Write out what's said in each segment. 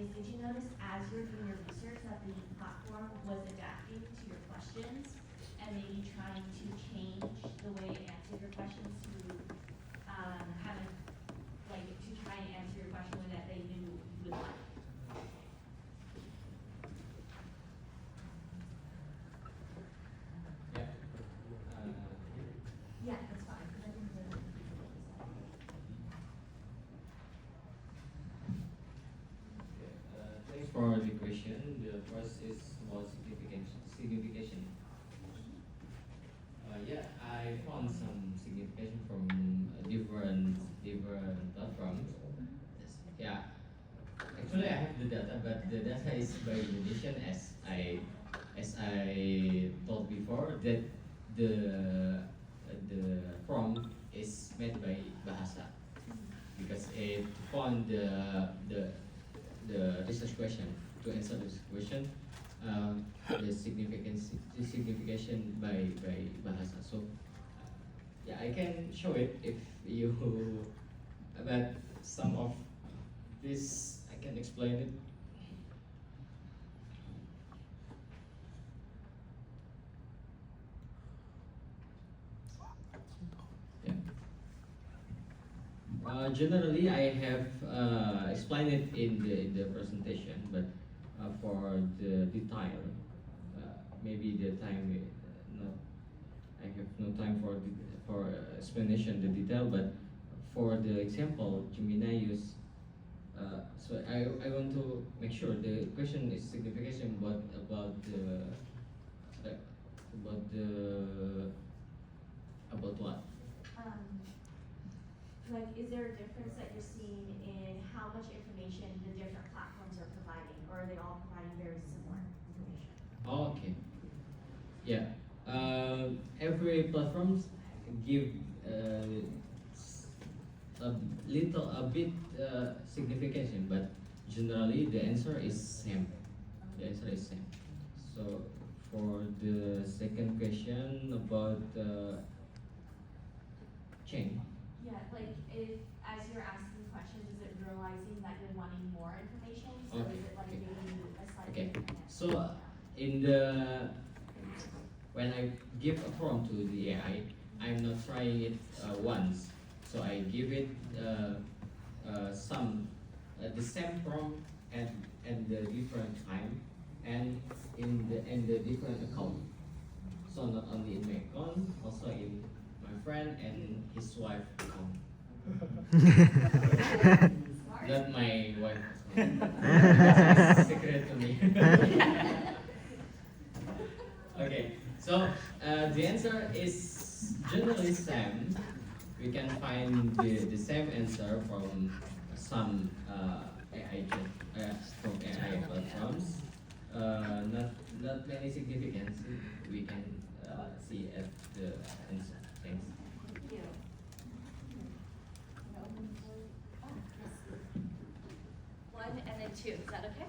is, did you notice as you were doing your research that the platform was adapting to your questions and maybe trying to change the way it answered your questions to have a, like to try and answer your question with that they knew you would like? Yeah. Yeah, that's fine. I think the Thanks for the question. The first is about signification. Yeah, I found some signification from different platforms. Yeah, actually I have the data, but the data is by Indonesian as I told before that the prompt is made by Bahasa because it found the research question to answer this question, the signification by Bahasa. So yeah, I can show it if you but some of this I can explain it. Yeah. Generally, I have explained it in the presentation, but for the detail, maybe the time not. I have no time for explanation the detail, but for the example, Gemini use. So I want to make sure the question is signification about the like, about the about what? Like, is there a difference that you're seeing in how much information the different platforms are providing, or are they all providing very similar information? Okay. Yeah. Every platforms give a a bit signification, but generally the answer is same. The answer is same. So for the second question about chain. Yeah, like if as you're asking questions, is it realizing that you're wanting more information, or Okay, is it like okay. giving you a slightly Okay. different answer? So in the when I give a prompt to the AI, I'm not trying it once. So I give it some the same prompt and the different time and in the different account. So not only in my account, also in my friend and his wife account. Not my wife account. It's secret to me. Okay, so the answer is generally same. We can find the same answer from some from AI platforms. Not many significance we can see at the answer. Thanks. Thank you. One and then two, is that okay?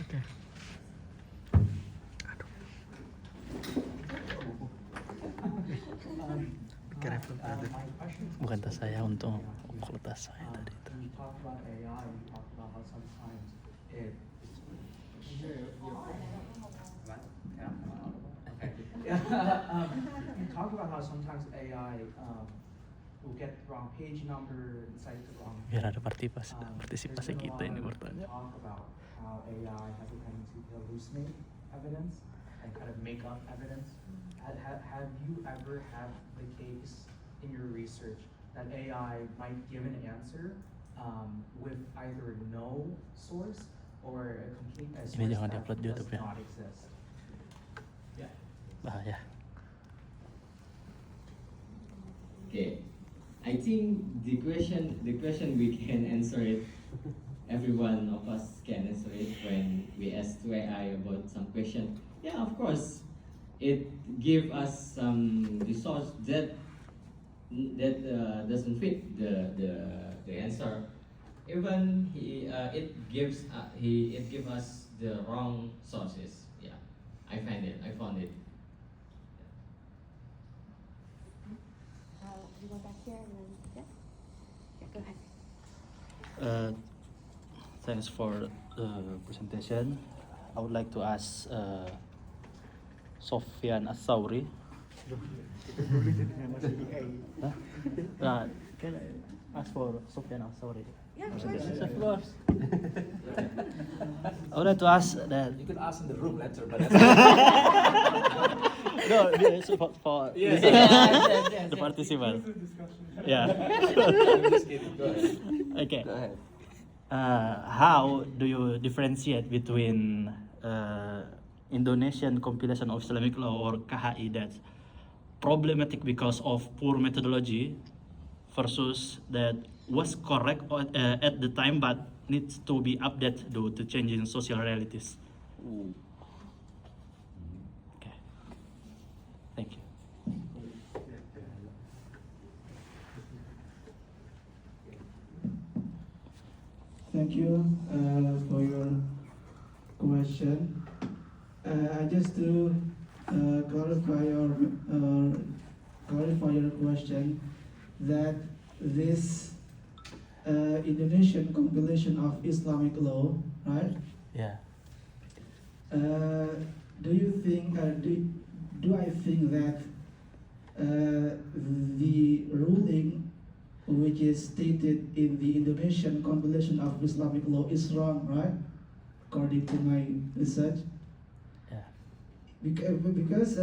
Okay. My question is Bukan tas saya untuk ukur tas saya when tadi itu. you talk about AI, you talk about how sometimes it. You talk about how sometimes AI will get the wrong page number and cite the wrong. Biar ada partisipasi There's been a kita lot ini of bertanya. talk about how AI has a tendency to hallucinate evidence and kind of make up evidence. Have you ever had the case in your research that AI might give an answer with either no source or a complete a Ini source jangan that di-upload does YouTube ya. not exist? Yeah. Bahaya. Okay, I think the question we can answer it. Every one of us can answer it when we ask to AI about some question. Yeah, of course, it give us some resource that doesn't fit the answer. Even it gives us the wrong sources. Yeah, I found it. You go back here and then, yeah? Yeah, go ahead. Thanks for the presentation. I would like to ask Sofyan Atsauri. Can I ask for Sofyan Atsauri? Yeah, of Yes, course. of course. I would like to ask that. You could ask in the room later, but that's No, this is for Yes, this- yes, the participant. Yeah. I'm just kidding. Go ahead. Okay. Go ahead. How do you differentiate between Indonesian compilation of Islamic law or KHI that's problematic because of poor methodology versus that was correct at the time but needs to be updated due to changing social realities? Okay. Thank you. Thank you for your question. I just to clarify your question that this Indonesian compilation of Islamic law, right? Yeah. Do you think do I think that the ruling which is stated in the Indonesian compilation of Islamic law is wrong, right? According to my research. Yeah. Because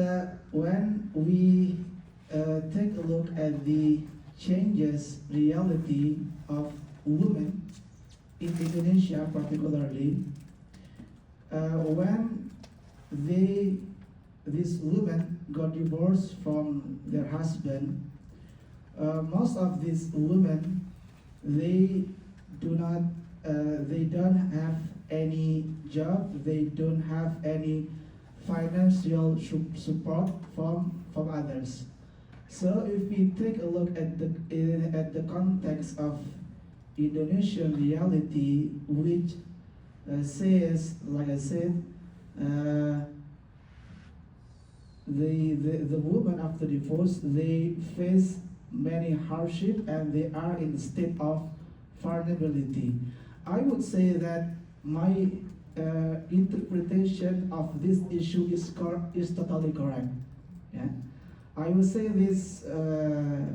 when we take a look at the changes reality of women in Indonesia particularly, when these women got divorced from their husband, most of these women they don't have any job, they don't have any financial support from others. So if we take a look at the context of Indonesian reality, which says, like I said, the woman after divorce, they face many hardship and they are in the state of vulnerability. I would say that my interpretation of this issue is totally correct. Yeah, I would say this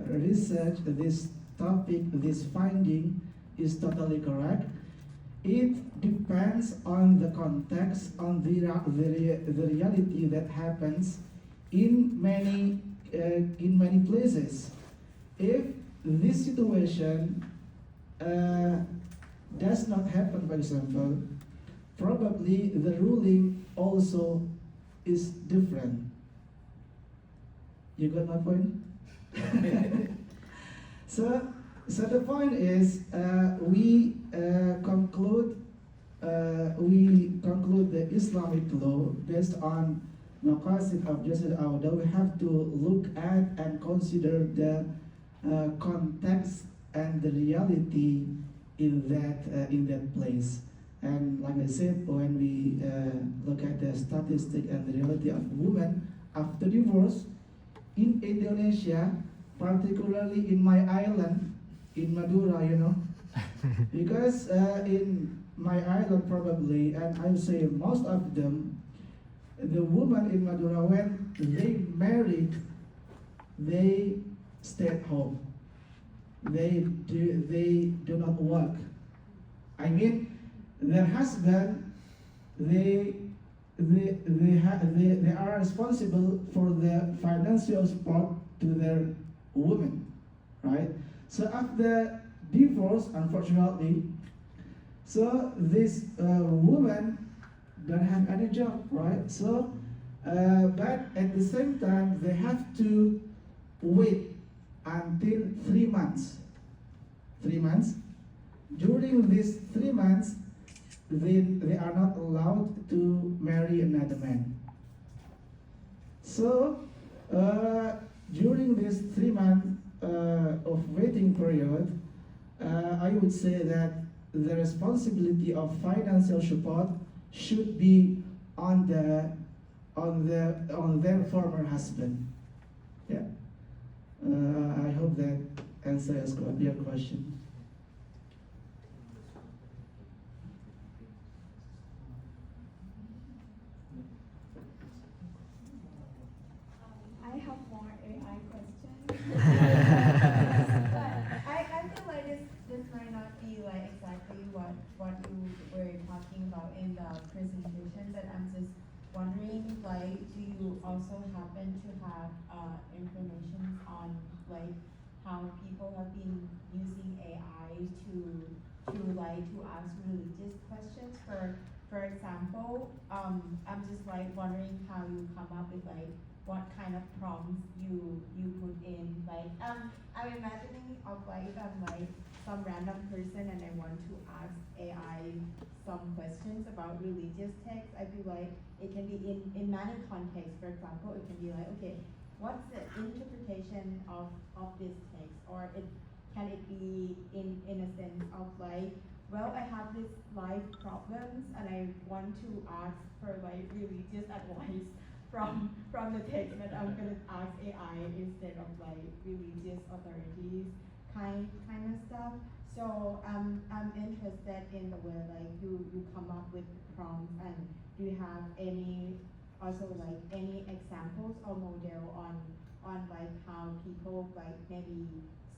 research, this topic, this finding is totally correct. It depends on the context, on the reality that happens in many places. If this situation does not happen, for example, probably the ruling also is different. You got my point? So the point is, we conclude the Islamic law based on maqasid of justice awda. We have to look at and consider the context and the reality in that place. And like I said, when we look at the statistic and the reality of women after divorce in Indonesia, particularly in my island, in Madura, because in my island probably, and I would say most of them, the women in Madura, when they married, they stay at home. They do not work. I mean, their husband, they are responsible for the financial support to their women, right? So after divorce, unfortunately, so this woman don't have any job, right? So, but at the same time, they have to wait until 3 months. 3 months. During these 3 months, they are not allowed to marry another man. So, during this 3 months of waiting period, I would say that the responsibility of financial support should be on their former husband. Yeah. I hope that answers your question. what you were talking about in the presentation, but I'm just wondering, like, do you also happen to have information on like how people have been using AI to ask religious questions? For example, I'm just like wondering how you come up with like what kind of prompts you put in. Like, I'm imagining of like I'm like some random person and I want to ask AI some questions about religious texts. I feel like it can be in many contexts. For example, it can be like, okay, what's the interpretation of this text? Or can it be in a sense of like, well, I have this life problems and I want to ask for like religious advice from the text, but I'm gonna ask AI instead of like religious authorities kind of stuff. So I'm interested in the way like you come up with prompts, and do you have any also like any examples or model on like how people like maybe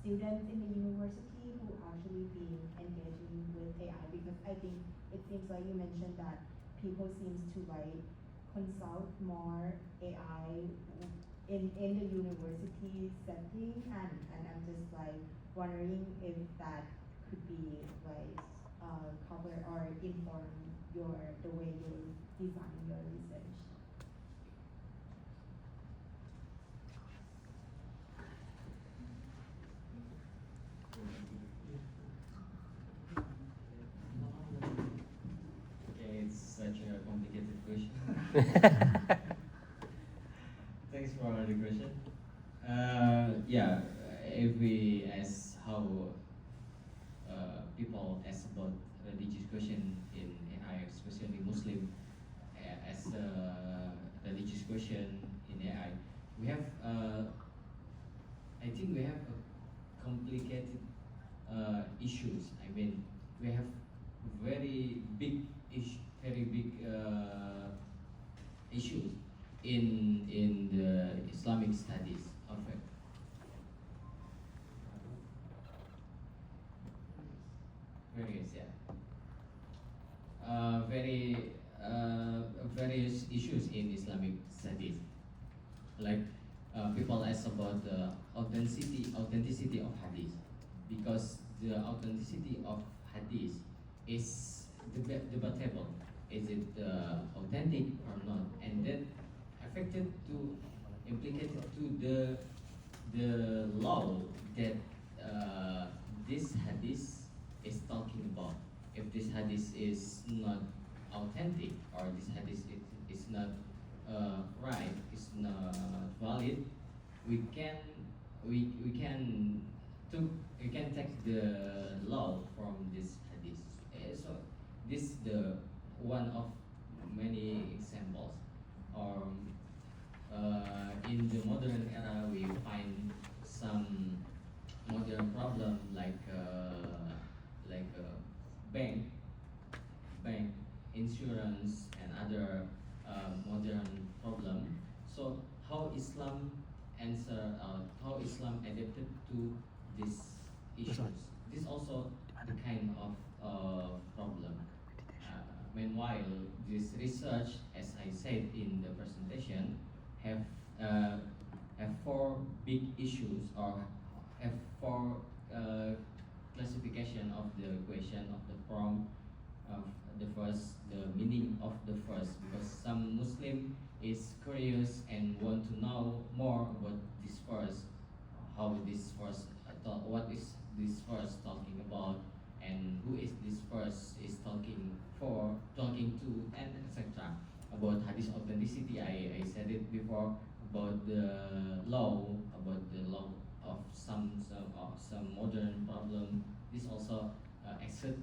students in the university who actually been engaging with AI? Because I think it seems like you mentioned that people seems to like consult more AI in the university setting, and I'm just like wondering if that could be like cover or inform the way you design your research. Okay, it's such a complicated question. Thanks for the question. Yeah, if we ask how people ask about religious question in AI, especially Muslim, as a religious question in AI, we have, I think we have a complicated issues. I mean, we have very big very big issues in the Islamic studies of it. Various, yeah. Very various issues in Islamic studies, like people ask about the authenticity of hadith, because the authenticity of hadith is debatable. Is it authentic or not? And that affected to implicated to the law that this hadith is talking about. If this hadith is not authentic, or this hadith is not right, is not valid, we can we can took we can take the law from this hadith. So this is the one of many examples. Or in the modern era, we find some modern problem like bank, bank, insurance, and other modern problem. So how Islam answer, how Islam adapted to these issues? This also the kind of problem. Meanwhile, this research, as I said in the presentation, have uh, have four big issues, or have four classification of the question of the prompt of the first, the meaning of the first, because some Muslim is curious and want to know more about this verse, how this verse, what is this verse talking about, and who is this verse is talking to, and etc. About hadith authenticity, I said it before. About the law, of some modern problem. This also except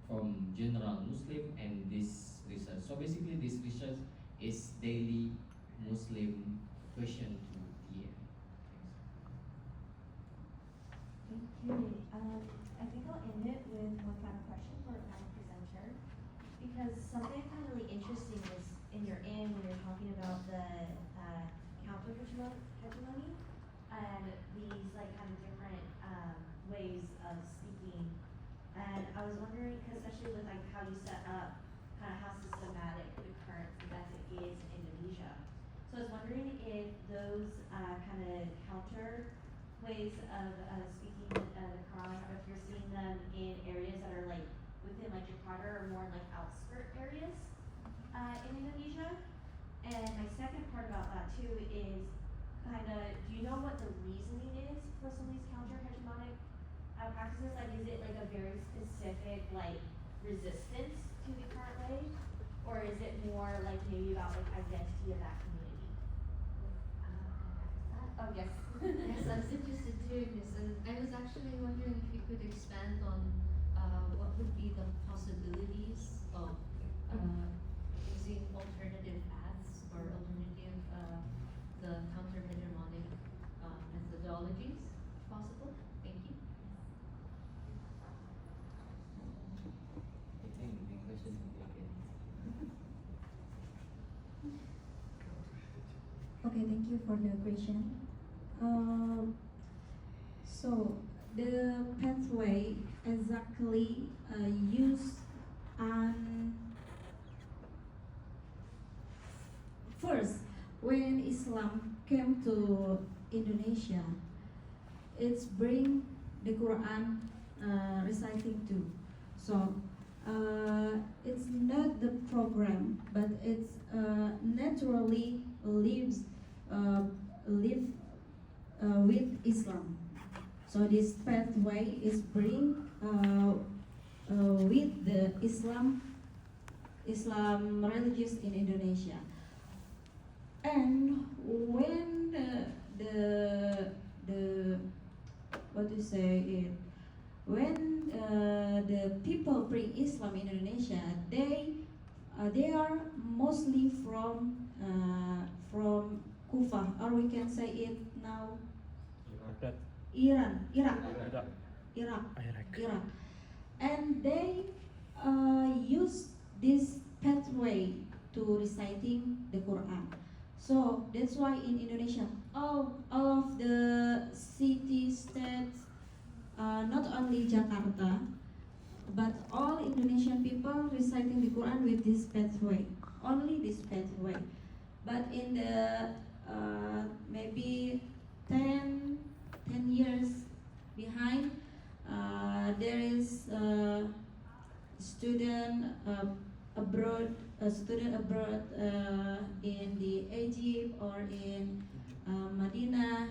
from general Muslim and this research. So basically, this research is daily Muslim question to the end. Thank you. I think I'll end it with one final question for our final presenter, because something I found really interesting was in your end when you're talking about the counter hegemony and these like kind of different ways of speaking And I was wondering, 'cause especially with like how you set up, kind of how systematic the current event is in Indonesia. So I was wondering if those kind of counter ways of speaking the Quran, or if you're seeing them in areas that are like within like Jakarta or more like outskirt areas in Indonesia. And my second part about that too is kind of, do you know what the reasoning is for some of these counter hegemonic practices? Like, is it like a very specific like resistance to the current way, or is it more like maybe about like identity of that community? Oh yes. Yes, I was interested too in this, and I was actually wondering if you could expand on what would be the possibilities of using alternative paths or alternative the counter-hegemonic methodologies, if possible. Thank you. I think the question is again. Okay, thank you for the question. So the pathway exactly used and first when Islam came to Indonesia, it's bring the Quran reciting too. So it's not the program, but it's naturally live with Islam. So this pathway is bring with the Islam religious in Indonesia. And when the what to say it, when the people bring Islam in Indonesia, they are mostly from Kufa, or we can say it now Iraq, and they use this pathway to reciting the Quran. So that's why in Indonesia, all of the city states, not only Jakarta, but all Indonesian people reciting the Quran with this pathway, only this pathway. But in the maybe 10 years behind, there is a student abroad in the Egypt or in Medina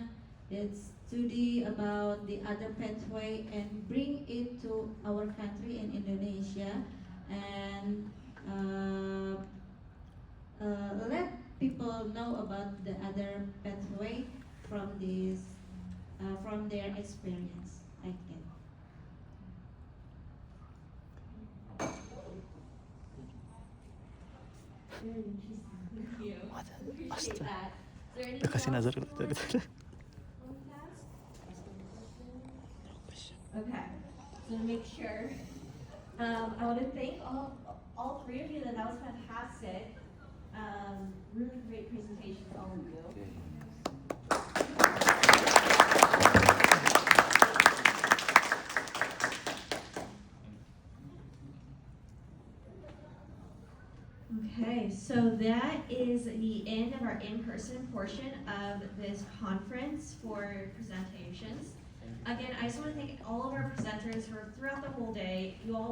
that study about the other pathway and bring it to our country in Indonesia, and let people know about the other pathway from this from their experience like that. Very interesting. Thank you. Appreciate that. Is there anything Kasih else nazar you gitu. want to ask? Okay. So to make sure, I want to thank all three of you. That was fantastic. Really great presentation, all of you. Okay, so that is the end of our in-person portion of this conference for presentations. Again, I just want to thank all of our presenters for throughout the whole day. You all